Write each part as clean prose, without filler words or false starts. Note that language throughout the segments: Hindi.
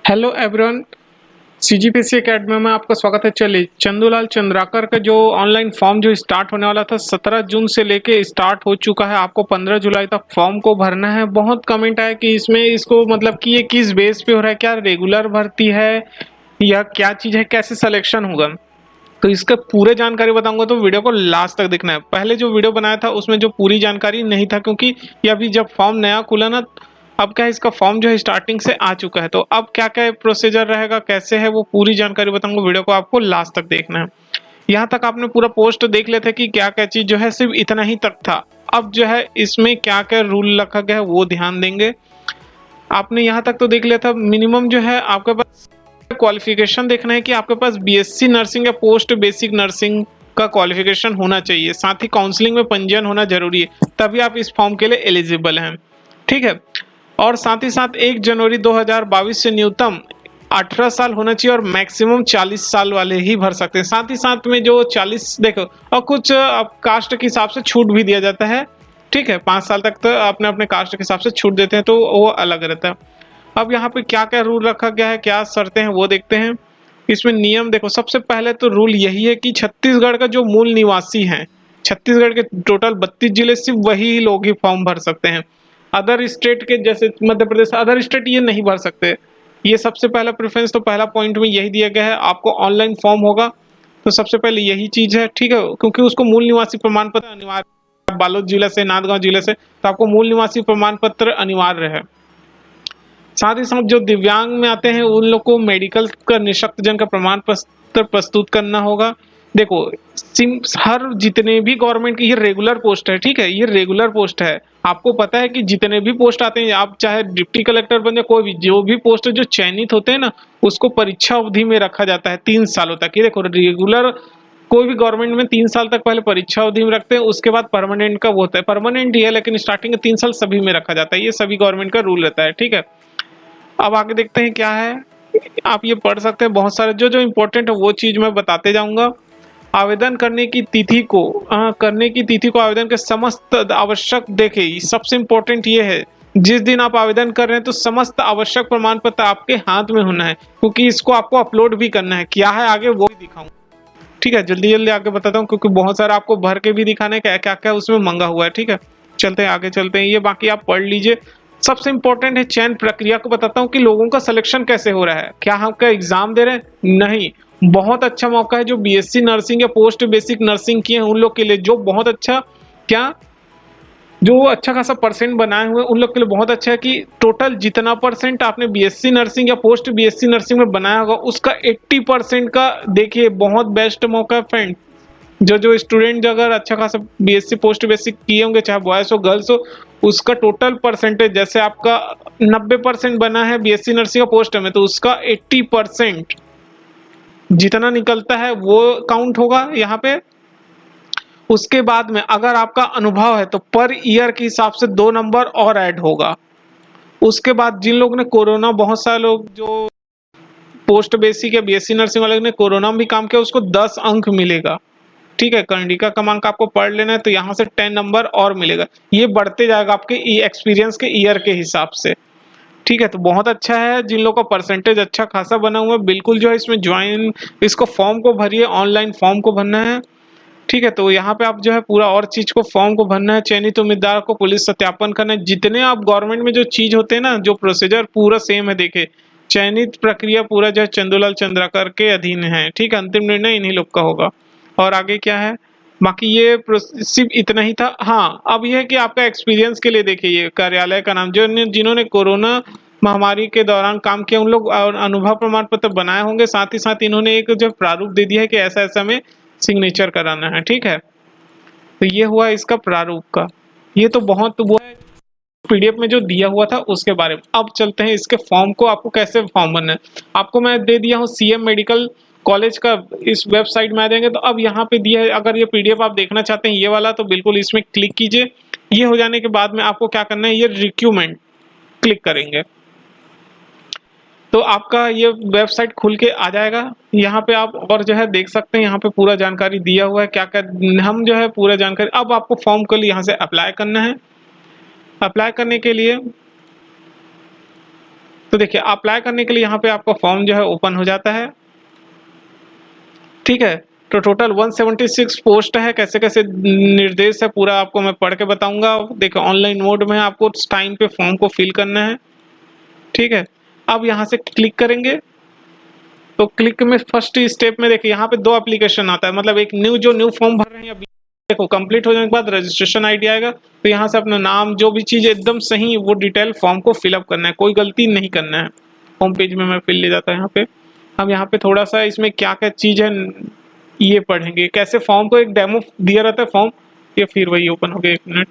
Hello everyone. सीजीपीसी एकेडमी में आपका स्वागत है। चलिए, चंदूलाल चंद्राकर का जो ऑनलाइन फॉर्म जो स्टार्ट होने वाला था 17 जून से लेके स्टार्ट हो चुका है। आपको 15 जुलाई तक फॉर्म को भरना है। बहुत कमेंट आया कि इसमें इसको मतलब कि ये किस बेस पे हो रहा है, क्या रेगुलर भर्ती है या क्या चीज़ है, कैसे सिलेक्शन होगा। तो इसका पूरे जानकारी बताऊंगा, तो वीडियो को लास्ट तक देखना है। पहले जो वीडियो बनाया था उसमें जो पूरी जानकारी नहीं था, क्योंकि ये अभी जब फॉर्म नया खुला ना, अब क्या है, इसका फॉर्म जो है स्टार्टिंग से आ चुका है। तो अब क्या क्या प्रोसीजर रहेगा, कैसे है, वो पूरी जानकारी बताऊंगा। वीडियो को आपको लास्ट तक देखना है। यहाँ तक आपने पूरा पोस्ट देख लेते कि क्या क्या चीज जो है, सिर्फ इतना ही तक था। अब जो है इसमें क्या क्या रूल रखा गया है वो ध्यान देंगे। आपने यहाँ तक तो देख लिया था। मिनिमम जो है आपके पास क्वालिफिकेशन देखना है कि आपके पास बीएससी नर्सिंग या पोस्ट बेसिक नर्सिंग का क्वालिफिकेशन होना चाहिए। साथ ही काउंसलिंग में पंजीयन होना जरूरी है, तभी आप इस फॉर्म के लिए एलिजिबल हैं। ठीक है। और साथ ही साथ 1 जनवरी 2022 से न्यूनतम 18 साल होना चाहिए और मैक्सिमम 40 साल वाले ही भर सकते हैं। साथ ही साथ में जो 40 देखो, और कुछ कास्ट के हिसाब से छूट भी दिया जाता है। ठीक है, 5 साल तक तो अपने अपने कास्ट के हिसाब से छूट देते हैं, तो वो अलग रहता है। अब यहाँ पे क्या क्या रूल रखा गया है, क्या शर्तें हैं, वो देखते हैं। इसमें नियम देखो, सबसे पहले तो रूल यही है कि छत्तीसगढ़ का जो मूल निवासी हैं, छत्तीसगढ़ के टोटल 32 जिले, सिर्फ वही लोग ही फॉर्म भर सकते हैं। अदर स्टेट के जैसे मध्य प्रदेश, अदर स्टेट ये नहीं भर सकते। ये सबसे पहला प्रेफरेंस, तो पहला पॉइंट में यही दिया गया है। आपको ऑनलाइन फॉर्म होगा, तो सबसे पहले यही चीज है। ठीक है, क्योंकि उसको मूल निवासी प्रमाण पत्र अनिवार्य, बालोद जिले से, नांदगांव जिले से, तो आपको मूल निवासी प्रमाण पत्र अनिवार्य है। साथ ही साथ जो दिव्यांग में आते हैं उन लोग को मेडिकल का निःशक्तजन का प्रमाण पत्र प्रस्तुत करना होगा। देखो, हर जितने भी गवर्नमेंट की ये रेगुलर पोस्ट है। ठीक है, ये रेगुलर पोस्ट है। आपको पता है कि जितने भी पोस्ट आते हैं, आप चाहे डिप्टी कलेक्टर बन जाए, कोई भी जो भी पोस्ट जो चयनित होते हैं ना, उसको परीक्षा अवधि में रखा जाता है 3 सालों तक। ये देखो, रेगुलर कोई भी गवर्नमेंट में 3 साल तक पहले परीक्षा अवधि में रखते हैं, उसके बाद परमानेंट का वो होता है। परमानेंट ही है, लेकिन स्टार्टिंग के 3 साल सभी में रखा जाता है। ये सभी गवर्नमेंट का रूल रहता है। ठीक है, अब आगे देखते हैं क्या है। आप ये पढ़ सकते हैं, बहुत सारे जो जो इम्पोर्टेंट है वो चीज मैं बताते जाऊंगा। आवेदन करने की तिथि को आवेदन के समस्त आवश्यक, देखिए सबसे इम्पोर्टेंट ये है, जिस दिन आप आवेदन कर रहे हैं तो समस्त आवश्यक प्रमाण पत्र आपके हाथ में होना है, क्योंकि इसको आपको अपलोड भी करना है। क्या है आगे वो भी दिखाऊंगा। ठीक है, जल्दी जल्दी आगे बताता हूँ, क्योंकि बहुत सारा आपको भर के भी दिखाना है क्या क्या क्या उसमें मंगा हुआ है। ठीक है, चलते हैं आगे, चलते हैं। ये बाकी आप पढ़ लीजिए। सबसे इंपॉर्टेंट है चयन प्रक्रिया को बताता हूँ कि लोगों का सिलेक्शन कैसे हो रहा है। क्या हम क्या एग्जाम दे रहे हैं? नहीं। बहुत अच्छा मौका है जो बीएससी नर्सिंग या पोस्ट बेसिक नर्सिंग किए हैं उन लोग के लिए, जो बहुत अच्छा, क्या, जो अच्छा खासा परसेंट बनाए हुए उन लोग के लिए बहुत अच्छा है कि टोटल जितना परसेंट आपने बीएससी नर्सिंग या पोस्ट बीएससी नर्सिंग में बनाया होगा, उसका 80% का, देखिए बहुत बेस्ट मौका है फ्रेंड। जो जो स्टूडेंट अगर अच्छा खासा बीएससी पोस्ट बेसिक किए होंगे, चाहे बॉयज हो गर्ल्स हो, उसका टोटल परसेंटेज, जैसे आपका 90% बना है बीएससी नर्सिंग का पोस्ट में, तो उसका 80% जितना निकलता है वो काउंट होगा यहाँ पे। उसके बाद में अगर आपका अनुभव है तो पर ईयर के हिसाब से 2 नंबर और ऐड होगा। उसके बाद जिन लोगों ने कोरोना, बहुत सारे लोग जो पोस्ट बेसिक या बीएससी नर्सिंग वाले ने कोरोना में भी काम किया, उसको 10 अंक मिलेगा। ठीक है, कर्णिका क्रमांक आपको पढ़ लेना है, तो यहाँ से 10 नंबर और मिलेगा। ये बढ़ते जाएगा आपके एक्सपीरियंस के ईयर के हिसाब से। ठीक है, तो बहुत अच्छा है। जिन लोगों का परसेंटेज अच्छा खासा बना हुआ है, बिल्कुल जो है इसमें ज्वाइन, इसको फॉर्म को भरिए, ऑनलाइन फॉर्म को भरना है। ठीक है, तो यहाँ पे आप जो है पूरा और चीज को फॉर्म को भरना है। चयनित उम्मीदवार को पुलिस सत्यापन करना है। जितने आप गवर्नमेंट में जो चीज होते हैं ना, जो प्रोसीजर पूरा सेम है। देखे, चयनित प्रक्रिया पूरा जो है चंदूलाल चंद्राकर के अधीन है। ठीक है, अंतिम निर्णय इन्हीं लोग का होगा। और आगे क्या है, बाकी ये सिर्फ इतना ही था। हाँ, अब यह है कि आपका एक्सपीरियंस के लिए देखिए, ये कार्यालय का नाम, जो जिन्होंने कोरोना महामारी के दौरान काम किया उन लोग अनुभव प्रमाण पत्र बनाए होंगे। साथ ही साथ इन्होंने एक जो प्रारूप दे दिया है कि ऐसा ऐसा में सिग्नेचर कराना है। ठीक है, तो ये हुआ इसका प्रारूप का। ये तो बहुत वो है पीडीएफ में जो दिया हुआ था उसके बारे में। अब चलते हैं इसके फॉर्म को, आपको कैसे फॉर्म भरना है। आपको मैं दे दिया हूँ सीएम मेडिकल कॉलेज का, इस वेबसाइट में आ जाएंगे तो अब यहाँ पे दिया है। अगर ये पीडीएफ आप देखना चाहते हैं ये वाला, तो बिल्कुल इसमें क्लिक कीजिए। ये हो जाने के बाद में आपको क्या करना है, ये रिक्यूमेंट क्लिक करेंगे तो आपका ये वेबसाइट खुल के आ जाएगा। यहाँ पे आप और जो है देख सकते हैं, यहाँ पे पूरा जानकारी दिया हुआ है क्या क्या, हम जो है पूरा जानकारी। अब आपको फॉर्म के लिए यहाँ से अप्लाई करना है। अप्लाई करने के लिए तो देखिए अप्लाई करने के लिए यहाँ पे आपका फॉर्म जो है ओपन हो जाता है, ठीक है। तो टोटल 176 पोस्ट है, कैसे कैसे निर्देश है पूरा आपको मैं पढ़ के बताऊंगा। देखिए ऑनलाइन मोड में आपको टाइम पे फॉर्म को फिल करना है, ठीक है। अब यहाँ से क्लिक करेंगे तो क्लिक में फर्स्ट स्टेप में देखिए यहाँ पे 2 एप्लीकेशन आता है, मतलब एक न्यू फॉर्म भर रहे हैं, अभी देखो कंप्लीट हो जाने के बाद रजिस्ट्रेशन आईडी आएगा, तो यहाँ से अपना नाम जो भी चीज़ एकदम सही वो डिटेल फॉर्म को फिलअप करना है, कोई गलती नहीं करना है। होम पेज में मैं फिल ले जाता है यहाँ पे। हम यहाँ पे थोड़ा सा इसमें क्या क्या चीज़ है ये पढ़ेंगे, कैसे फॉर्म को एक डेमो दिया रहता है फॉर्म, ये फिर वही ओपन हो गया, 1 मिनट।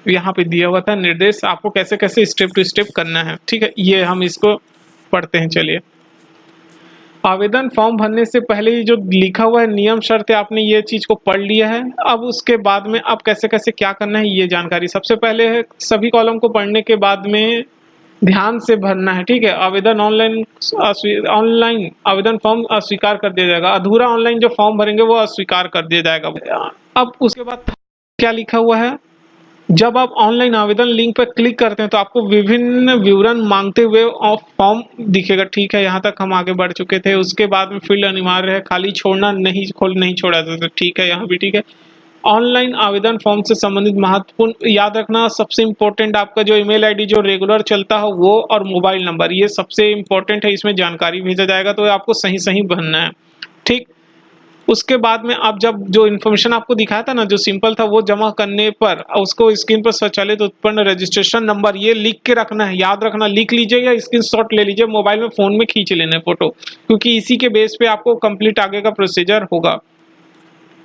यहाँ पे दिया हुआ था निर्देश आपको कैसे कैसे स्टेप टू स्टेप करना है, ठीक है। ये हम इसको पढ़ते हैं, चलिए। आवेदन फॉर्म भरने से पहले ही जो लिखा हुआ है नियम शर्त है, आपने ये चीज को पढ़ लिया है। अब उसके बाद में अब कैसे कैसे क्या करना है ये जानकारी सबसे पहले है, सभी कॉलम को पढ़ने के बाद में ध्यान से भरना है, ठीक है। आवेदन ऑनलाइन आवेदन फॉर्म अस्वीकार कर दिया जाएगा, अधूरा ऑनलाइन जो फॉर्म भरेंगे वो अस्वीकार कर दिया जाएगा। अब उसके बाद क्या लिखा हुआ है, जब आप ऑनलाइन आवेदन लिंक पर क्लिक करते हैं तो आपको विभिन्न विवरण मांगते हुए फॉर्म दिखेगा, ठीक है। यहाँ तक हम आगे बढ़ चुके थे। उसके बाद में फील्ड अनिवार्य है, खाली छोड़ना नहीं छोड़ा जाता, ठीक है। यहाँ भी ठीक है। ऑनलाइन आवेदन फॉर्म से संबंधित महत्वपूर्ण याद रखना, सबसे इम्पोर्टेंट आपका जो ईमेल आईडी जो रेगुलर चलता हो वो, और मोबाइल नंबर, ये सबसे इम्पोर्टेंट है। इसमें जानकारी भेजा जाएगा तो आपको सही सही भरना है, ठीक। उसके बाद में आप जब जो इन्फॉर्मेशन आपको दिखाया था ना जो सिंपल था, वो जमा करने पर उसको स्क्रीन पर स्वचालित उत्पन्न रजिस्ट्रेशन नंबर ये लिख के रखना है, याद रखना, लिख लीजिए या स्क्रीनशॉट ले लीजिए, मोबाइल में फोन में खींच लेना फोटो, क्योंकि इसी के बेस पे आपको कंप्लीट आगे का प्रोसीजर होगा,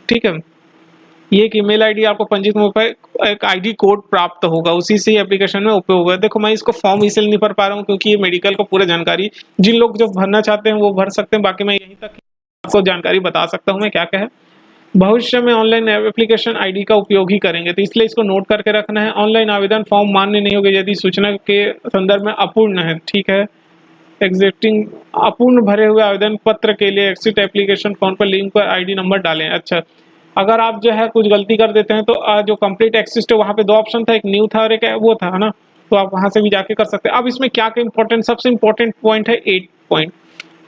ठीक है। ये एक ईमेल आईडी आपको पंजीकृत मोबाइल एक आईडी कोड प्राप्त होगा, उसी से एप्लीकेशन में उपयोग होगा। देखो मैं इसको फॉर्म इसलिए नहीं भर पा रहा हूँ क्योंकि ये मेडिकल को पूरा जानकारी जिन लोग जो भरना चाहते हैं वो भर सकते हैं, बाकी मैं यहीं तक आपको जानकारी बता सकता हूँ मैं क्या क्या है। भविष्य में ऑनलाइन एप्लीकेशन आईडी का उपयोग ही करेंगे, तो इसलिए इसको नोट करके रखना है। ऑनलाइन आवेदन फॉर्म मान्य नहीं होगा यदि सूचना के संदर्भ में अपूर्ण है, ठीक है। एग्जिस्टिंग अपूर्ण भरे हुए आवेदन पत्र के लिए एक्सिट एप्लीकेशन फॉर्म पर लिंक पर आईडी नंबर डालें। अच्छा, अगर आप जो है कुछ गलती कर देते हैं तो जो कंप्लीट एक्सिस्ट है वहाँ पे 2 ऑप्शन था, एक न्यू था और एक वो था ना, तो आप वहाँ से भी जाके कर सकते हैं। अब इसमें क्या क्या इंपॉर्टेंट, सबसे इंपॉर्टेंट पॉइंट है 8 पॉइंट,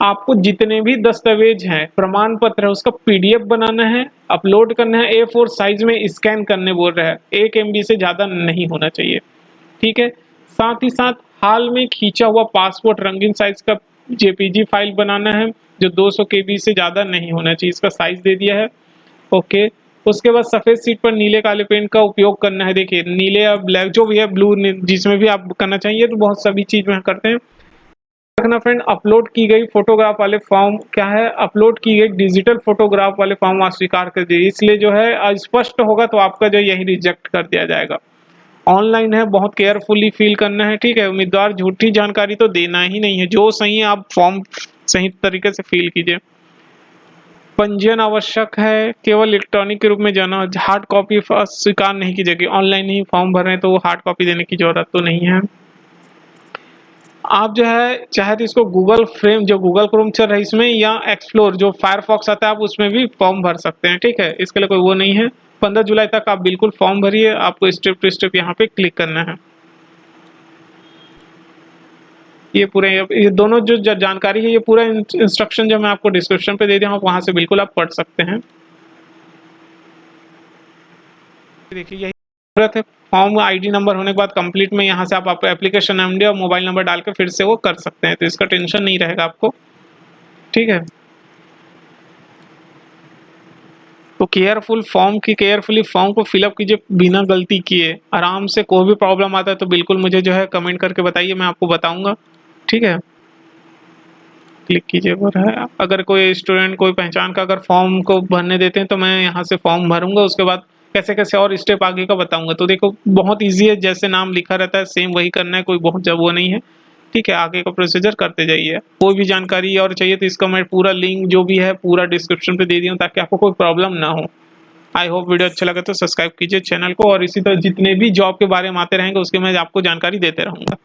आपको जितने भी दस्तावेज हैं प्रमाण पत्र है उसका पीडीएफ बनाना है, अपलोड करना है, A4 साइज में स्कैन करने बोल रहा है, 1 MB से ज़्यादा नहीं होना चाहिए, ठीक है। साथ ही साथ हाल में खींचा हुआ पासपोर्ट रंगीन साइज का JPG फाइल बनाना है जो 200 KB से ज़्यादा नहीं होना चाहिए, इसका साइज दे दिया है, ओके। उसके बाद सफ़ेद सीट पर नीले काले पेन का उपयोग करना है, देखिए नीले या ब्लैक जो भी है, ब्लू जिसमें भी आप करना चाहिए, तो बहुत सभी चीज़ में करते हैं। रखना फ्रेंड, अपलोड की गई फोटोग्राफ वाले फॉर्म क्या है, अपलोड की गई डिजिटल फोटोग्राफ वाले फॉर्म अस्वीकार कर दिए, इसलिए जो है अस्पष्ट होगा तो आपका जो यही रिजेक्ट कर दिया जाएगा। ऑनलाइन है, बहुत केयरफुली फिल करना है, ठीक है। उम्मीदवार झूठी जानकारी तो देना ही नहीं है, जो सही है आप फॉर्म सही तरीके से फिल कीजिए। पंजीयन आवश्यक है, केवल इलेक्ट्रॉनिक के रूप में जाना, हार्ड कॉपी स्वीकार नहीं की जाएगी। ऑनलाइन ही फॉर्म भर रहे हैं तो हार्ड कॉपी देने की जरूरत तो नहीं है। आप जो है चाहे तो इसको गूगल फ्रेम जो गूगल क्रोम चल रहा है इसमें, या एक्सप्लोर जो फायरफॉक्स आता है आप उसमें भी फॉर्म भर सकते हैं, ठीक है। इसके लिए कोई वो नहीं है। 15 जुलाई तक आप बिल्कुल फॉर्म भरिए, आपको स्टेप टू स्टेप यहाँ पे क्लिक करना है। ये पूरे ये दोनों जो जानकारी है, ये पूरा इंस्ट्रक्शन जो मैं आपको डिस्क्रिप्शन पे दे दिया हूँ, वहां से बिल्कुल आप पढ़ सकते हैं। देखिए यही जरूरत है, फॉर्म आईडी नंबर होने के बाद कंप्लीट में यहाँ से आप एप्लीकेशन एमडी और मोबाइल नंबर डाल के फिर से वो कर सकते हैं, तो इसका टेंशन नहीं रहेगा आपको, ठीक है। तो केयरफुली फॉर्म को फिलअप कीजिए बिना गलती किए, आराम से। कोई भी प्रॉब्लम आता है तो बिल्कुल मुझे जो है कमेंट करके बताइए, मैं आपको बताऊंगा, ठीक है। क्लिक कीजिए पर है, अगर कोई स्टूडेंट कोई पहचान का अगर फॉर्म को भरने देते हैं तो मैं यहाँ से फॉर्म भरूंगा, उसके बाद कैसे कैसे और स्टेप आगे का बताऊंगा। तो देखो बहुत इजी है, जैसे नाम लिखा रहता है सेम वही करना है, कोई बहुत जब वो नहीं है, ठीक है। आगे का प्रोसीजर करते जाइए। कोई भी जानकारी और चाहिए तो इसका मैं पूरा लिंक जो भी है पूरा डिस्क्रिप्शन पे दे दिया हूँ ताकि आपको कोई प्रॉब्लम ना हो। आई होप वीडियो अच्छा लगा तो सब्सक्राइब कीजिए चैनल को, और इसी तरह जितने भी जॉब के बारे में आते रहेंगे उसके मैं आपको जानकारी देते रहूँगा।